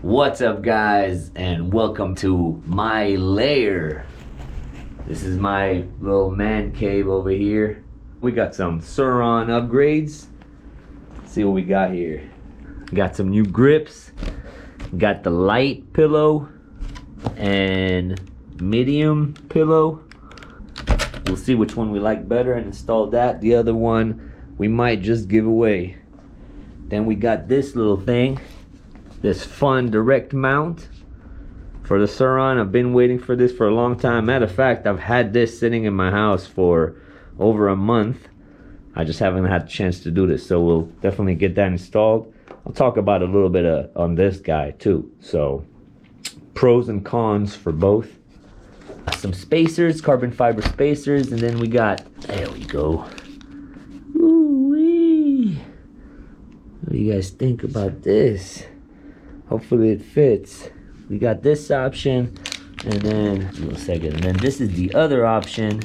What's up, guys, and welcome to my lair. This is my little man cave over here. We got some Sur Ron upgrades. Let's see what we got here. Got some new grips. Got the light pillow and medium pillow. We'll see which one we like better and install that. The other one we might just give away. Then we got this little thing, this FUNN direct mount for the Sur Ron. I've been waiting for this for a long time. Matter of fact, I've had this sitting in my house for over a month. I just haven't had a chance to do this, so we'll definitely get that installed. I'll talk about a little bit on this guy too. So pros and cons for both. Some spacers, carbon fiber spacers, and then we got, there we go. Ooh-wee. What do you guys think about this? Hopefully it fits. We got this option, and then and then this is the other option.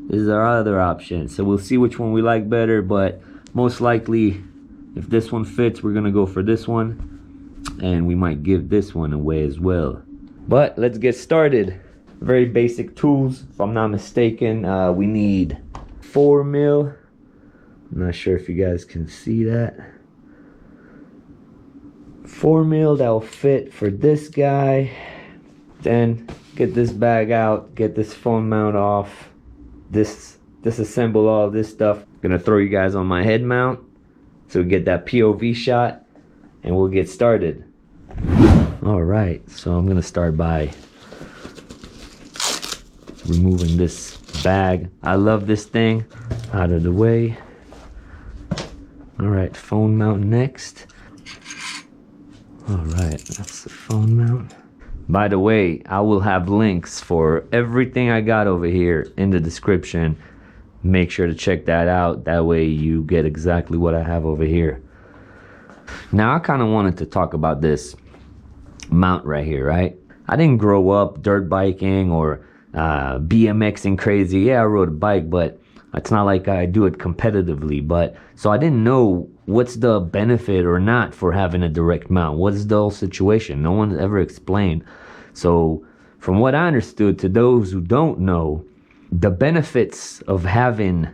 This is our other option. So we'll see which one we like better, but most likely if this one fits, we're gonna go for this one, and we might give this one away as well. But let's get started. Very basic tools, if I'm not mistaken. We need 4 mil. I'm not sure if you guys can see that. 4 mil that will fit for this guy. Then get this bag out, get this phone mount off, disassemble all this stuff. Gonna throw you guys on my head mount so we get that POV shot, and we'll get started. All right, so I'm gonna start by removing this bag. I love this thing. Out of the way. All right, phone mount next. All right, that's the phone mount. By the way, I will have links for everything I got over here in the description. Make sure to check that out. That way you get exactly what I have over here. Now I kind of wanted to talk about this mount right here, right? I didn't grow up dirt biking or BMXing crazy. Yeah, I rode a bike, but it's not like I do it competitively. But so I didn't know what's the benefit or not for having a direct mount. What is the whole situation? No one ever explained. So from what I understood, to those who don't know, the benefits of having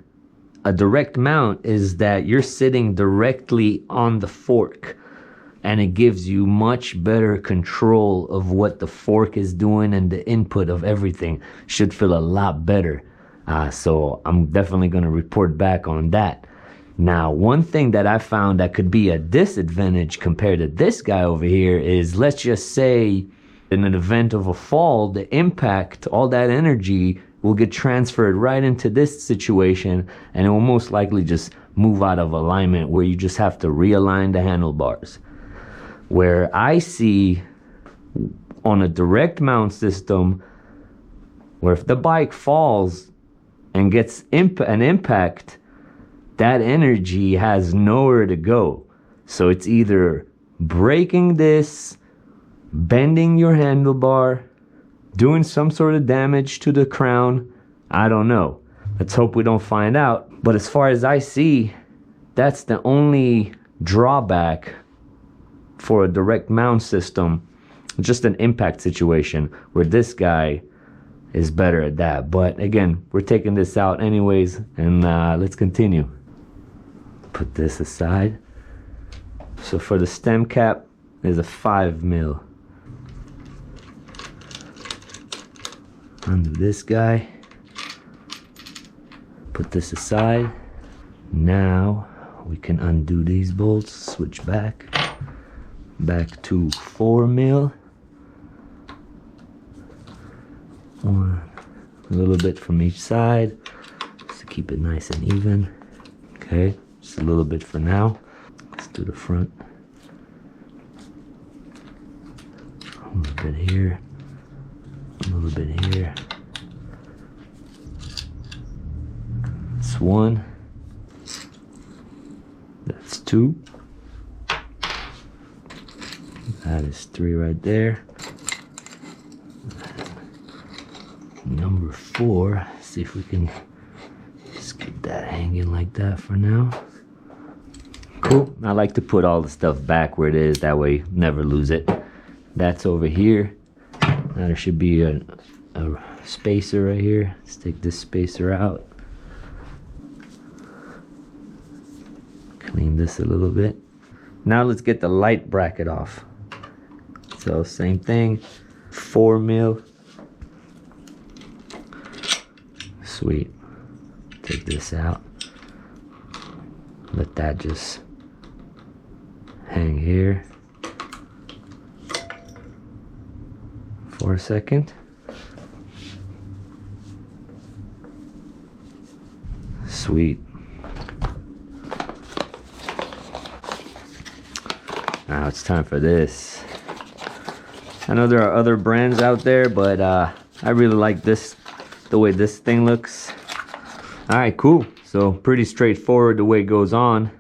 a direct mount is that you're sitting directly on the fork, and it gives you much better control of what the fork is doing, and the input of everything should feel a lot better. So I'm definitely going to report back on that. Now, one thing that I found that could be a disadvantage compared to this guy over here is, let's just say in an event of a fall, the impact, all that energy will get transferred right into this situation, and it will most likely just move out of alignment where you just have to realign the handlebars. Where I see on a direct mount system, where if the bike falls and gets an impact, that energy has nowhere to go. So it's either breaking this, bending your handlebar, doing some sort of damage to the crown. I don't know. Let's hope we don't find out. But as far as I see, that's the only drawback for a direct mount system. Just an impact situation where this guy is better at that. But again, we're taking this out anyways, and let's continue. Put this aside. So for the stem cap, there's a 5 mil. Undo this guy. Put this aside. Now we can undo these bolts, switch back to 4 mil. One, a little bit from each side, just to keep it nice and even. Okay, just a little bit for now. Let's do the front. A little bit here, a little bit here. That's 1. That's 2. That is 3 right there. Number 4. See if we can just get that hanging like that for now. Cool. I like to put all the stuff back where it is. That way, never lose it. That's over here. Now there should be a spacer right here. Let's take this spacer out. Clean this a little bit. Now let's get the light bracket off. So same thing, 4 mil. Sweet. Take this out. Let that just hang here for a second. Sweet. Now it's time for this. I know there are other brands out there, but I really like this, the way this thing looks. All right, cool. So pretty straightforward the way it goes on.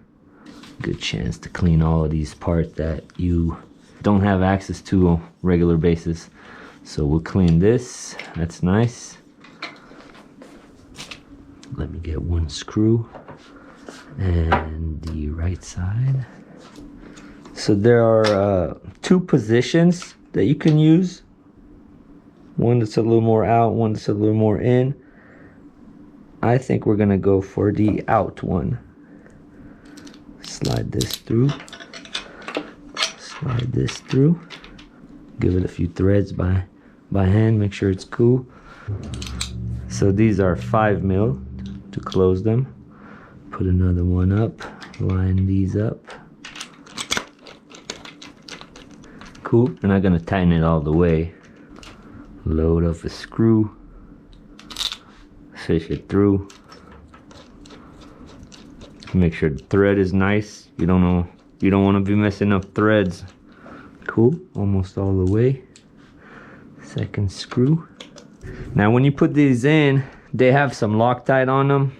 Good chance to clean all of these parts that you don't have access to on a regular basis. So we'll clean this. That's nice. Let me get one screw and the right side. So there are 2 positions that you can use. One that's a little more out, one that's a little more in. I think we're gonna go for the out one. Slide this through. Slide this through. Give it a few threads by hand, make sure it's cool. So these are 5 mil to close them. Put another one up, line these up. Cool, we're not gonna tighten it all the way. Load up a screw, fish it through. Make sure the thread is nice. You don't want to be messing up threads. Cool, almost all the way. Second screw. Now when you put these in, they have some Loctite on them,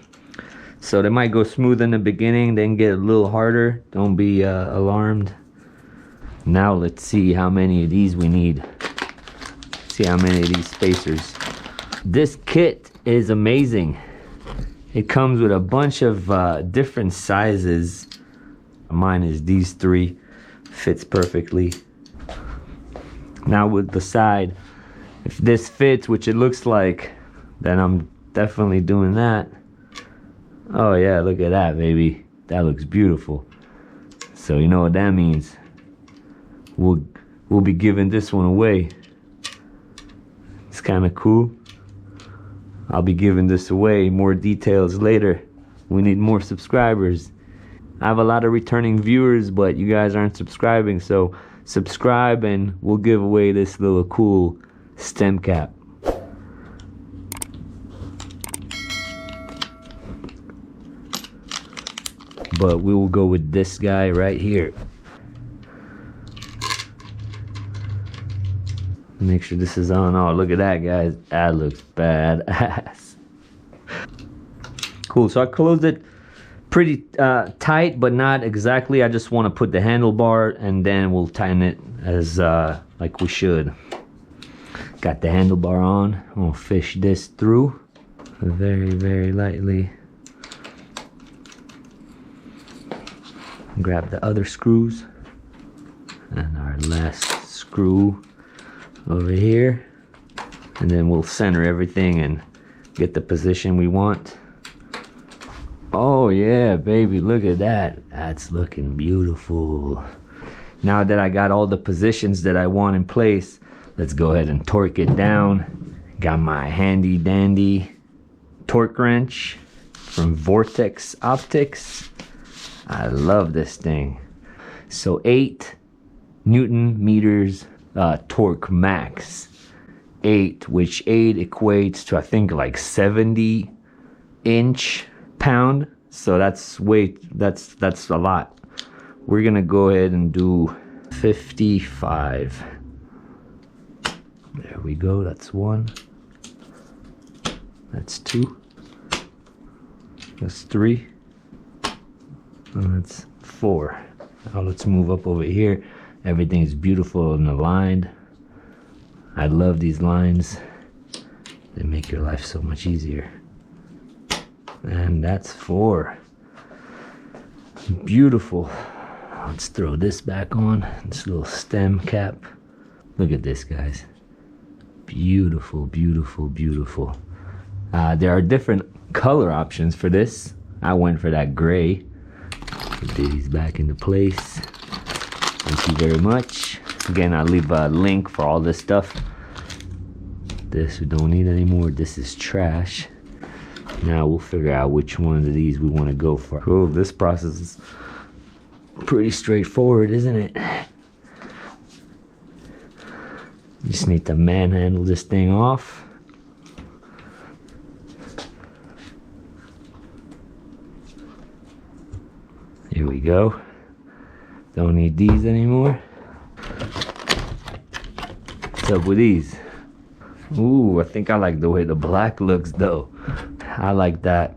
so they might go smooth in the beginning, then get a little harder. Don't be alarmed. Now let's see how many of these we need. See how many of these spacers. This kit is amazing. It comes with a bunch of different sizes. Mine is these 3. Fits perfectly. Now with the side, if this fits, which it looks like, then I'm definitely doing that. Oh yeah, look at that, baby. That looks beautiful. So you know what that means. We'll be giving this one away. It's kind of cool. I'll be giving this away. More details later. We need more subscribers. I have a lot of returning viewers, but you guys aren't subscribing, so subscribe and we'll give away this little cool stem cap. But we will go with this guy right here. Make sure this is on. Oh, look at that, guys. That looks badass. Cool, so I closed it pretty tight, but not exactly. I just want to put the handlebar and then we'll tighten it as like we should. Got the handlebar on. I'm gonna fish this through very, very lightly. Grab the other screws and our last screw over here, and then we'll center everything and get the position we want. Oh yeah, baby, look at that. That's looking beautiful. Now that I got all the positions that I want in place, let's go ahead and torque it down. Got my handy dandy torque wrench from Vortex Optics. I love this thing. So 8 Newton meters torque max. 8, which 8 equates to I think like 70 inch-pound. So that's that's a lot. We're gonna go ahead and do 55. There we go. That's 1. That's 2. That's 3. And that's 4. Now let's move up over here. Everything is beautiful and aligned. I love these lines. They make your life so much easier. And that's 4. Beautiful. Let's throw this back on. This little stem cap. Look at this, guys. Beautiful, beautiful, beautiful. There are different color options for this. I went for that gray. Put these back into place. Thank you very much. Again, I'll leave a link for all this stuff. This we don't need anymore. This is trash. Now we'll figure out which one of these we want to go for. Oh, this process is pretty straightforward, isn't it? Just need to manhandle this thing off. Here we go. Don't need these anymore. What's up with these? Ooh, I think I like the way the black looks though. I like that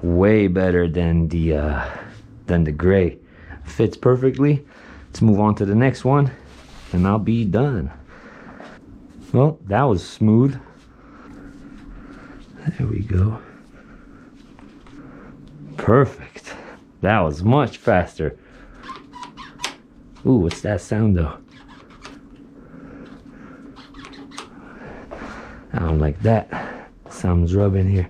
way better than the gray. Fits perfectly. Let's move on to the next one and I'll be done. Well, that was smooth. There we go. Perfect. That was much faster. Ooh, what's that sound though? I don't like that. Something's rubbing here.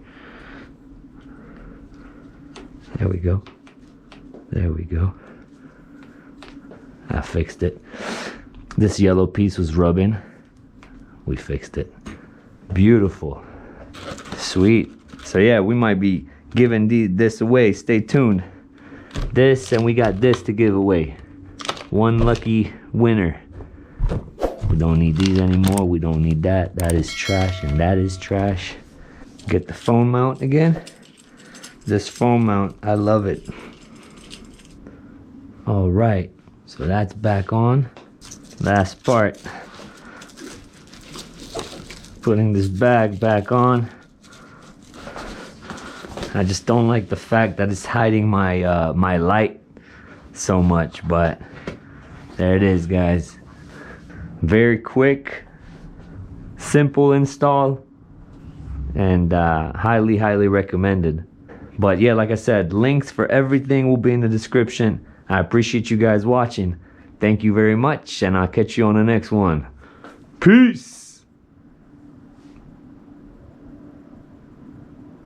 There we go. There we go. I fixed it. This yellow piece was rubbing. We fixed it. Beautiful. Sweet. So yeah, we might be giving this away. Stay tuned. This, and we got this to give away. One lucky winner. We don't need these anymore. We don't need that. That is trash, and that is trash. Get the phone mount again. This phone mount, I love it. All right, so that's back on. Last part. Putting this bag back on. I just don't like the fact that it's hiding my my light so much, but there it is, guys. Very quick, simple install, and highly recommended. But yeah, like I said, links for everything will be in the description. I appreciate you guys watching. Thank you very much, and I'll catch you on the next one. Peace.